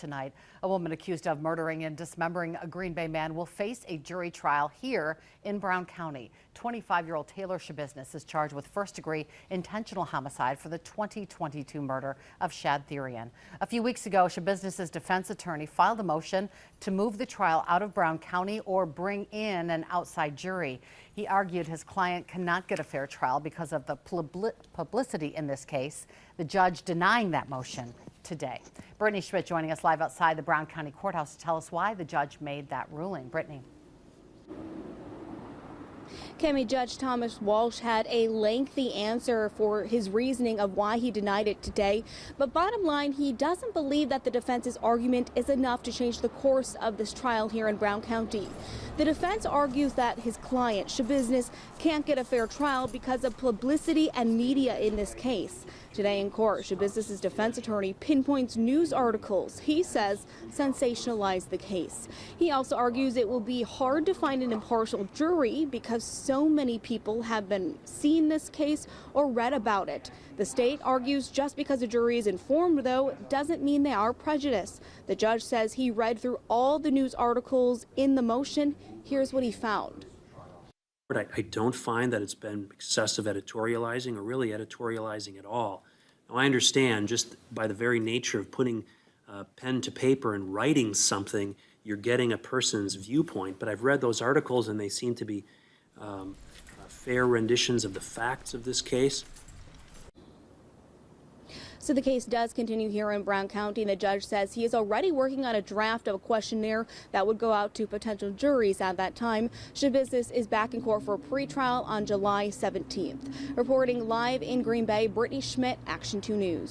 tonight. A woman accused of murdering and dismembering a Green Bay man will face a jury trial here in Brown County. 25-year-old Taylor Schabusiness is charged with first-degree intentional homicide for the 2022 murder of Shad Therian. A few weeks ago, Schabusiness's defense attorney filed a motion to move the trial out of Brown County or bring in an outside jury. He argued his client cannot get a fair trial because of the publicity in this case. The judge denying that motion today. Brittany Schmidt joining us live outside the Brown County Courthouse to tell us why the judge made that ruling. Brittany. Kemi, Judge Thomas Walsh had a lengthy answer for his reasoning of why he denied it today. But bottom line, he doesn't believe that the defense's argument is enough to change the course of this trial here in Brown County. The defense argues that his client, Schabusiness, can't get a fair trial because of publicity and media in this case. Today in court, Schabusiness's defense attorney pinpoints news articles he says sensationalize the case. He also argues it will be hard to find an impartial jury because so many people have been seen this case or read about it. The state argues just because a jury is informed, though, doesn't mean they are prejudiced. The judge says he read through all the news articles in the motion. Here's what he found. I don't find that it's been excessive editorializing or really editorializing at all. Now, I understand just by the very nature of putting pen to paper and writing something, you're getting a person's viewpoint, but I've read those articles and they seem to be fair renditions of the facts of this case. So the case does continue here in Brown County, and the judge says he is already working on a draft of a questionnaire that would go out to potential juries at that time. Schabusiness is back in court for a pretrial on July 17th. Reporting live in Green Bay, Brittany Schmidt, Action 2 News.